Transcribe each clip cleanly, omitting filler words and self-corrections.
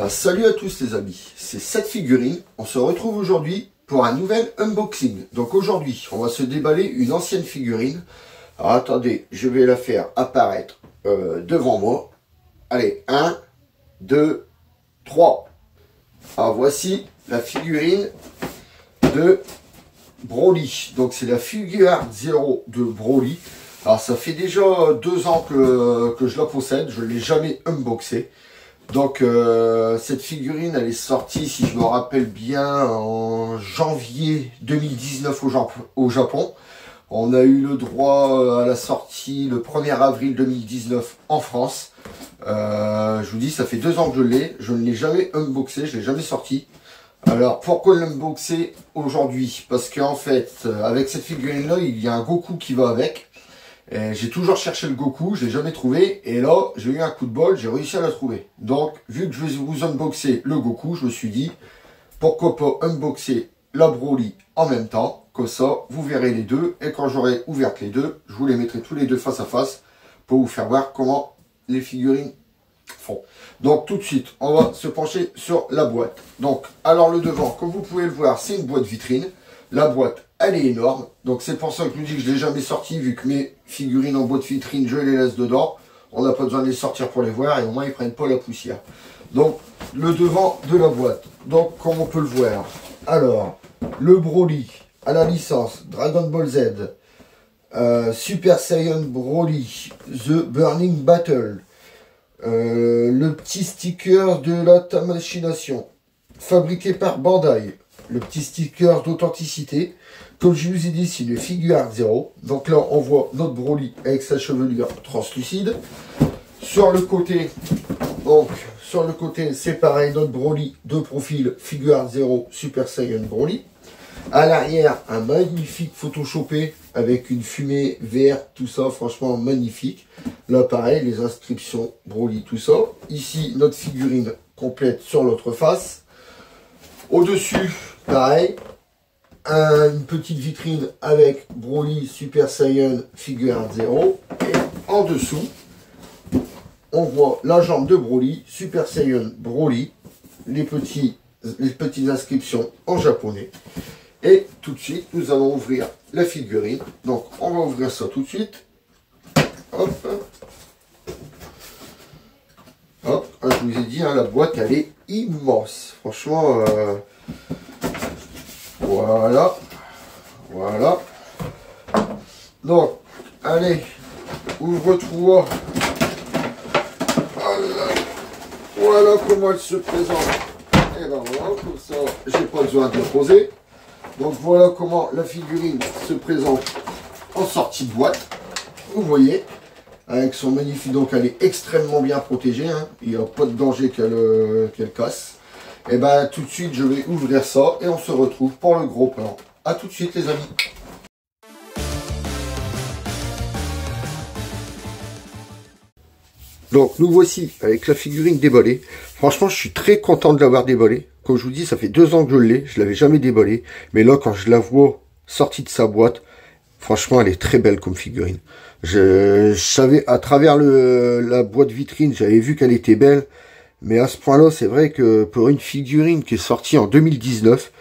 Salut à tous les amis, c'est cette figurine. On se retrouve aujourd'hui pour un nouvel unboxing. Donc aujourd'hui, on va se déballer une ancienne figurine. Alors attendez, je vais la faire apparaître devant moi. Allez, 1, 2, 3. Alors voici la figurine de Broly. Donc c'est la Figuart Zero de Broly. Alors ça fait déjà 2 ans que je la possède, je ne l'ai jamais unboxée. Donc cette figurine elle est sortie, si je me rappelle bien, en janvier 2019 au Japon. On a eu le droit à la sortie le 1er avril 2019 en France. Je vous dis, ça fait 2 ans que je ne l'ai jamais unboxé, je ne l'ai jamais sorti. Alors pourquoi l'unboxer aujourd'hui? Parce qu'en fait, avec cette figurine là, il y a un Goku qui va avec. J'ai toujours cherché le Goku, je l'ai jamais trouvé. Et là, j'ai eu un coup de bol, j'ai réussi à la trouver. Donc, vu que je vais vous unboxer le Goku, je me suis dit, pourquoi pas unboxer la Broly en même temps. Comme ça, vous verrez les deux. Et quand j'aurai ouvert les deux, je vous les mettrai tous les deux face à face pour vous faire voir comment les figurines font. Donc, tout de suite, on va se pencher sur la boîte. Donc, alors le devant, comme vous pouvez le voir, c'est une boîte vitrine. La boîte, elle est énorme. Donc c'est pour ça que je vous dis que je ne l'ai jamais sorti, vu que mes figurines en boîte vitrine, je les laisse dedans. On n'a pas besoin de les sortir pour les voir et au moins ils ne prennent pas la poussière. Donc le devant de la boîte. Donc comme on peut le voir. Alors, le Broly à la licence Dragon Ball Z. Super Saiyan Broly. The Burning Battle. Le petit sticker de la machination. Fabriqué par Bandai. Le petit sticker d'authenticité. Comme je vous ai dit, c'est une Figuart Zero. Donc là, on voit notre Broly avec sa chevelure translucide. Sur le côté, c'est pareil, notre Broly de profil Figuart Zero Super Saiyan Broly. À l'arrière, un magnifique photoshopé avec une fumée verte, tout ça, franchement magnifique. Là, pareil, les inscriptions Broly, tout ça. Ici, notre figurine complète sur l'autre face. Au-dessus, pareil, une petite vitrine avec Broly Super Saiyan Figuart Zero. Et en dessous, on voit la jambe de Broly, Super Saiyan Broly, les petites inscriptions en japonais. Et tout de suite, nous allons ouvrir la figurine. Donc, on va ouvrir ça tout de suite. Hop. Hop, je vous ai dit, hein, la boîte, elle est immense. Franchement, voilà. Voilà. Donc, allez, ouvre-toi. Voilà comment elle se présente. Et ben voilà, comme ça, j'ai pas besoin de la poser. Donc voilà comment la figurine se présente en sortie de boîte. Vous voyez, avec son magnifique, donc elle est extrêmement bien protégée. Hein. Il n'y a pas de danger qu'elle casse. Et ben tout de suite, je vais ouvrir ça et on se retrouve pour le gros plan. A tout de suite les amis. Donc nous voici avec la figurine déballée. Franchement, je suis très content de l'avoir déballée. Comme je vous dis, ça fait 2 ans que je l'ai. Je l'avais jamais déballée. Mais là, quand je la vois sortie de sa boîte, franchement, elle est très belle comme figurine. Je savais, à travers la boîte vitrine, j'avais vu qu'elle était belle. Mais à ce point-là, c'est vrai que pour une figurine qui est sortie en 2019,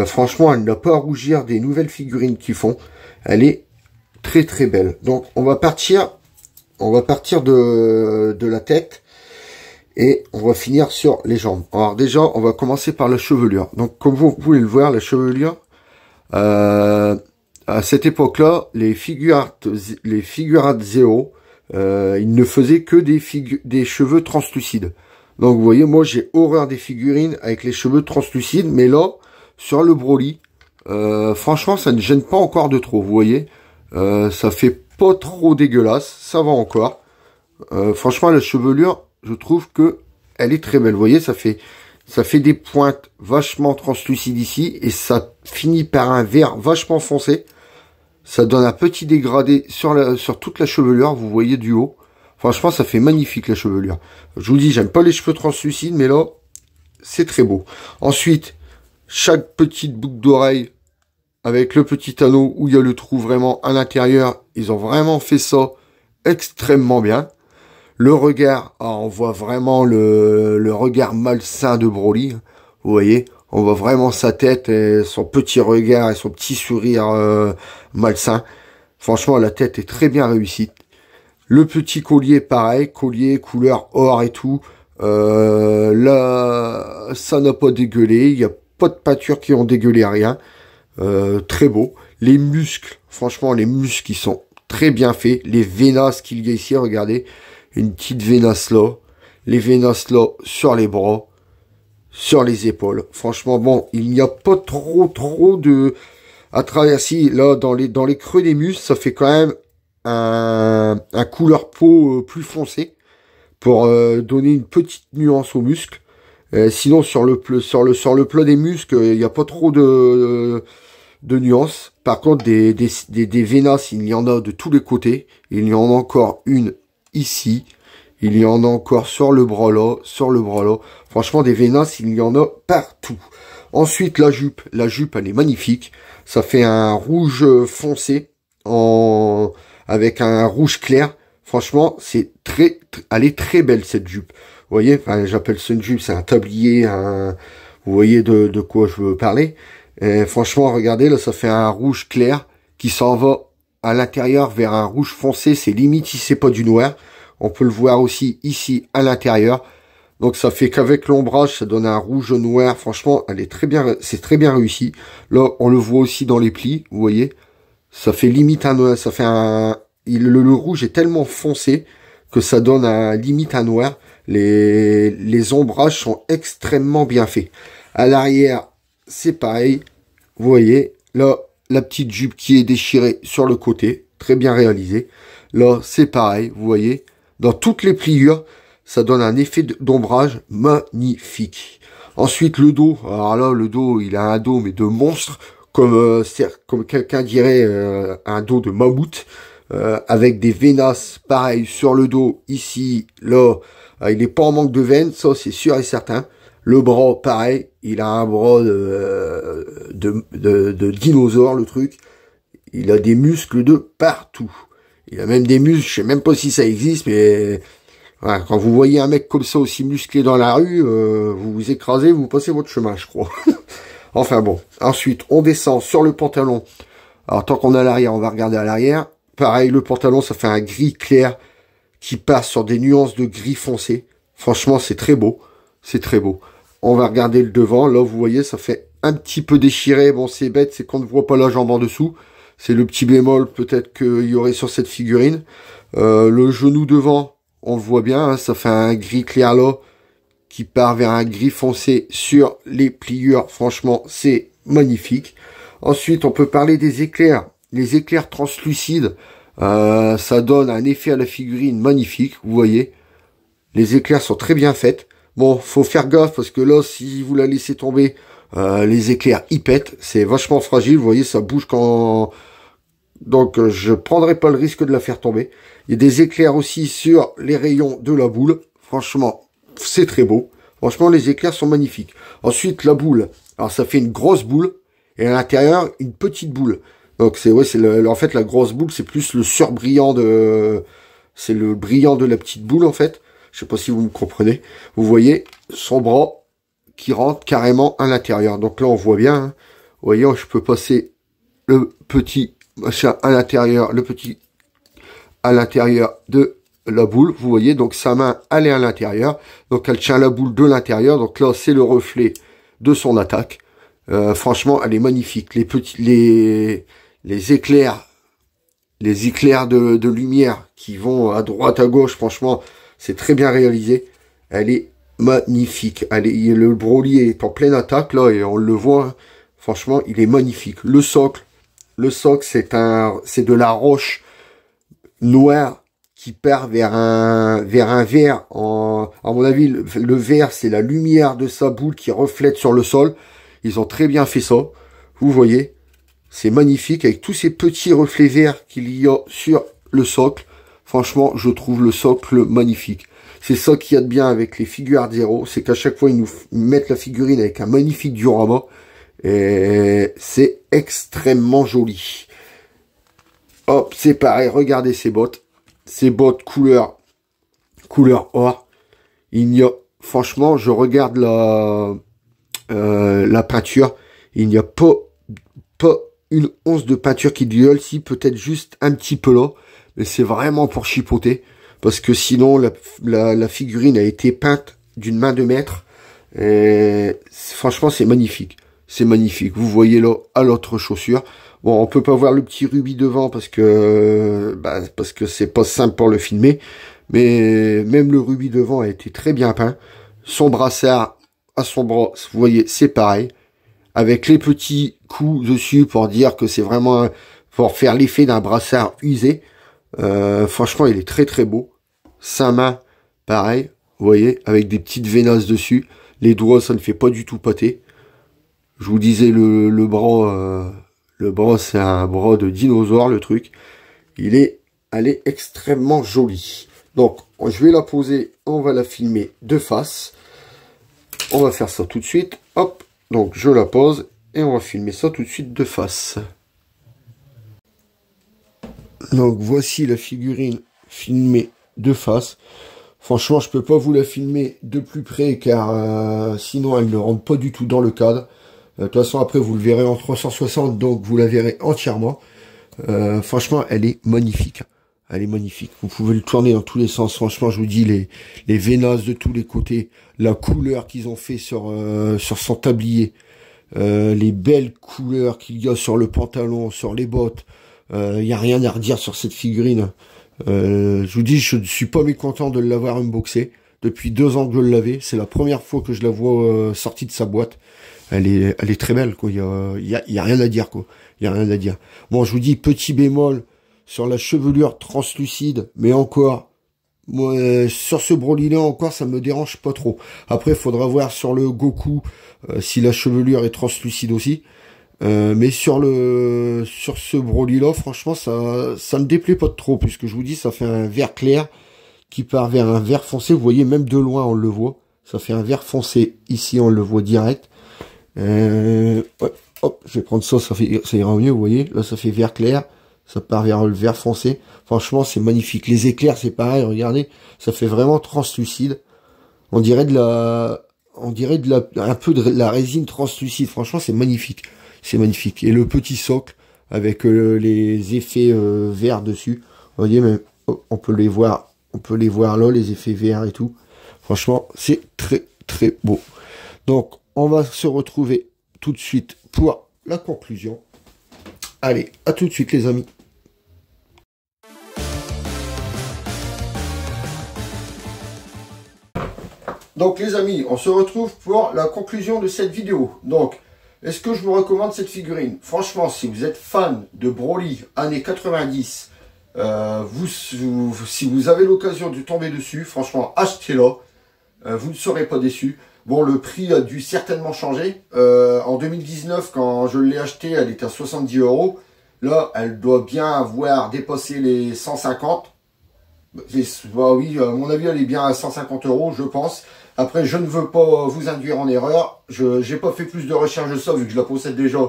franchement, elle n'a pas à rougir des nouvelles figurines qu'ils font. Elle est très très belle. Donc, on va partir de la tête. Et on va finir sur les jambes. Alors déjà, on va commencer par la chevelure. Donc comme vous pouvez le voir, la chevelure, à cette époque-là, les Figuart Zero, ils ne faisaient que des cheveux translucides. Donc vous voyez, moi j'ai horreur des figurines avec les cheveux translucides. Mais là, sur le Broly, franchement, ça ne gêne pas encore de trop. Vous voyez, ça fait pas trop dégueulasse. Ça va encore. Franchement, la chevelure, je trouve que elle est très belle. Vous voyez, ça fait des pointes vachement translucides ici et ça finit par un vert vachement foncé. Ça donne un petit dégradé sur toute la chevelure. Vous voyez du haut. Franchement, ça fait magnifique la chevelure. Je vous dis, j'aime pas les cheveux translucides, mais là, c'est très beau. Ensuite, chaque petite boucle d'oreille avec le petit anneau où il y a le trou vraiment à l'intérieur. Ils ont vraiment fait ça extrêmement bien. Le regard, on voit vraiment le regard malsain de Broly. Vous voyez, on voit vraiment sa tête, et son petit regard et son petit sourire malsain. Franchement, la tête est très bien réussie. Le petit collier, pareil, collier couleur or et tout. Là, ça n'a pas dégueulé. Il n'y a pas de pâture qui ont dégueulé, rien. Très beau. Les muscles, franchement, les muscles qui sont très bien faits. Les vénasses qu'il y a ici, regardez. Une petite vénasse là. Les vénasses là sur les bras. Sur les épaules. Franchement, bon, il n'y a pas trop de... À travers, si, là, dans les creux des muscles, ça fait quand même un couleur peau plus foncé. Pour donner une petite nuance aux muscles. Sinon, sur le plat des muscles, il n'y a pas trop de nuances. Par contre, des vénasses, il y en a de tous les côtés. Il y en a encore une ici. Il y en a encore sur le bras là, Franchement, des vénasses, il y en a partout. Ensuite, la jupe. La jupe, elle est magnifique. Ça fait un rouge foncé avec un rouge clair. Franchement, elle est très belle, cette jupe. Vous voyez, enfin, j'appelle ça une jupe, c'est un tablier, vous voyez de quoi je veux parler. Et franchement, regardez, là, ça fait un rouge clair qui s'en va à l'intérieur vers un rouge foncé. C'est limite si c'est pas du noir. On peut le voir aussi ici à l'intérieur. Donc, ça fait qu'avec l'ombrage, ça donne un rouge noir. Franchement, c'est très bien réussi. Là, on le voit aussi dans les plis, vous voyez. Ça fait limite le rouge est tellement foncé que ça donne limite un noir. Les ombrages sont extrêmement bien faits. À l'arrière, c'est pareil. Vous voyez, là, la petite jupe qui est déchirée sur le côté. Très bien réalisé. Là, c'est pareil, vous voyez. Dans toutes les pliures, ça donne un effet d'ombrage magnifique. Ensuite, le dos. Alors là, le dos, il a un dos, mais de monstre. Comme quelqu'un dirait, un dos de mammouth. Avec des vénasses, pareil, sur le dos, ici, là, il n'est pas en manque de veines, ça c'est sûr et certain. Le bras, pareil, il a un bras de dinosaure, le truc. Il a des muscles de partout. Il a même des muscles, je sais même pas si ça existe, mais voilà, quand vous voyez un mec comme ça aussi musclé dans la rue, vous vous écrasez, vous passez votre chemin, je crois. Enfin bon, ensuite, on descend sur le pantalon. Alors, tant qu'on est à l'arrière, on va regarder à l'arrière. Pareil, le pantalon, ça fait un gris clair qui passe sur des nuances de gris foncé. Franchement, c'est très beau. C'est très beau. On va regarder le devant. Là, vous voyez, ça fait un petit peu déchiré. Bon, c'est bête, c'est qu'on ne voit pas la jambe en dessous. C'est le petit bémol peut-être qu'il y aurait sur cette figurine. Le genou devant, on le voit bien. Hein, ça fait un gris clair là qui part vers un gris foncé sur les pliures. Franchement, c'est magnifique. Ensuite, on peut parler des éclairs. Les éclairs translucides, ça donne un effet à la figurine magnifique, vous voyez. Les éclairs sont très bien faits. Bon, faut faire gaffe parce que là, si vous la laissez tomber, les éclairs, ils pètent. C'est vachement fragile, vous voyez, ça bouge quand... Donc, je prendrai pas le risque de la faire tomber. Il y a des éclairs aussi sur les rayons de la boule. Franchement, c'est très beau. Franchement, les éclairs sont magnifiques. Ensuite, la boule. Alors, ça fait une grosse boule et à l'intérieur, une petite boule. Donc en fait la grosse boule, c'est plus le surbrillant c'est le brillant de la petite boule en fait. Je sais pas si vous me comprenez. Vous voyez son bras qui rentre carrément à l'intérieur. Donc là on voit bien. Hein. Vous voyez, je peux passer le petit machin à l'intérieur, à l'intérieur de la boule. Vous voyez, donc sa main elle est à l'intérieur. Donc elle tient la boule de l'intérieur. Donc là c'est le reflet de son attaque. Franchement, elle est magnifique. Les éclairs de lumière qui vont à droite, à gauche, franchement, c'est très bien réalisé. Elle est magnifique. Le Broly est en pleine attaque, là, et on le voit. Hein. Franchement, il est magnifique. Le socle, c'est de la roche noire qui part vers un vert. À mon avis, le vert, c'est la lumière de sa boule qui reflète sur le sol. Ils ont très bien fait ça. Vous voyez, c'est magnifique avec tous ces petits reflets verts qu'il y a sur le socle. Franchement, je trouve le socle magnifique. C'est ça qu'il y a de bien avec les figures Zero, c'est qu'à chaque fois, ils nous mettent la figurine avec un magnifique diorama. Et c'est extrêmement joli. Hop, c'est pareil, regardez ces bottes. Ces bottes couleur couleur or. Il n'y a, franchement, je regarde la peinture, il n'y a pas une once de peinture qui gueule, si peut-être juste un petit peu là, mais c'est vraiment pour chipoter, parce que sinon la figurine a été peinte d'une main de maître, et franchement c'est magnifique, vous voyez là à l'autre chaussure. Bon, on peut pas voir le petit rubis devant parce que c'est pas simple pour le filmer, mais même le rubis devant a été très bien peint. Son brassard à son bras, vous voyez, c'est pareil, avec les petits coups dessus pour dire que c'est vraiment pour faire l'effet d'un brassard usé. Franchement, il est très très beau. Sa main, pareil, vous voyez, avec des petites veinasses dessus. Les doigts, ça ne fait pas du tout pâté. Je vous disais, le bras, c'est un bras de dinosaure, le truc. Elle est extrêmement jolie. Donc, je vais la poser, on va la filmer de face. On va faire ça tout de suite. Hop, donc je la pose et on va filmer ça tout de suite de face. Donc, voici la figurine filmée de face. Franchement, je peux pas vous la filmer de plus près car sinon elle ne rentre pas du tout dans le cadre. De toute façon, après, vous le verrez en 360, donc vous la verrez entièrement. Franchement, elle est magnifique. Elle est magnifique. Vous pouvez le tourner dans tous les sens. Franchement, je vous dis, les veinasses de tous les côtés, la couleur qu'ils ont fait sur son tablier, les belles couleurs qu'il y a sur le pantalon, sur les bottes. Il n'y a rien à redire sur cette figurine. Je vous dis, je ne suis pas mécontent de l'avoir unboxée. Depuis 2 ans que je l'avais. C'est la première fois que je la vois sortie de sa boîte. Elle est très belle, quoi. Il y a rien à dire, quoi. Il y a rien à dire. Bon, je vous dis, petit bémol sur la chevelure translucide, mais encore, moi, sur ce Broly-là, encore, ça me dérange pas trop. Après, il faudra voir sur le Goku si la chevelure est translucide aussi. Mais sur ce Broly-là, franchement, ça me déplaît pas trop, puisque je vous dis, ça fait un vert clair qui part vers un vert foncé. Vous voyez, même de loin, on le voit. Ça fait un vert foncé. Ici, on le voit direct. Ouais, hop, je vais prendre ça, ça ira mieux, vous voyez. Là, ça fait vert clair. Ça part vers le vert foncé. Franchement, c'est magnifique. Les éclairs, c'est pareil, regardez. Ça fait vraiment translucide. On dirait un peu de la résine translucide. Franchement, c'est magnifique. C'est magnifique. Et le petit socle avec les effets verts dessus. Vous voyez, même, on peut les voir là, les effets verts et tout. Franchement, c'est très, très beau. Donc, on va se retrouver tout de suite pour la conclusion. Allez, à tout de suite les amis. Donc les amis, on se retrouve pour la conclusion de cette vidéo. Donc, est-ce que je vous recommande cette figurine? Franchement, si vous êtes fan de Broly années 90, si vous avez l'occasion de tomber dessus, franchement, achetez-la. Vous ne serez pas déçus. Bon, le prix a dû certainement changer. En 2019, quand je l'ai acheté, elle était à 70 €. Là, elle doit bien avoir dépassé les 150. Bah oui, à mon avis, elle est bien à 150 €, je pense. Après, je ne veux pas vous induire en erreur. Je n'ai pas fait plus de recherche de ça, vu que je la possède déjà.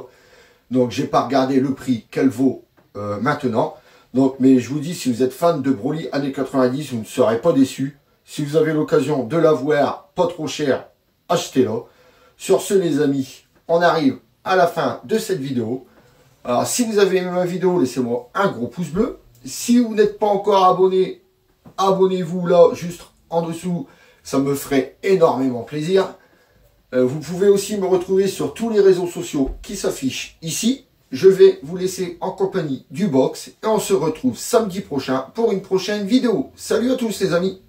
Donc, j'ai pas regardé le prix qu'elle vaut maintenant. Donc, mais je vous dis, si vous êtes fan de Broly années 90, vous ne serez pas déçus. Si vous avez l'occasion de la voir pas trop cher, achetez-la. Sur ce, les amis, on arrive à la fin de cette vidéo. Alors, si vous avez aimé ma vidéo, laissez-moi un gros pouce bleu. Si vous n'êtes pas encore abonné, abonnez-vous là, juste en dessous. Ça me ferait énormément plaisir. Vous pouvez aussi me retrouver sur tous les réseaux sociaux qui s'affichent ici. Je vais vous laisser en compagnie du box. Et on se retrouve samedi prochain pour une prochaine vidéo. Salut à tous les amis!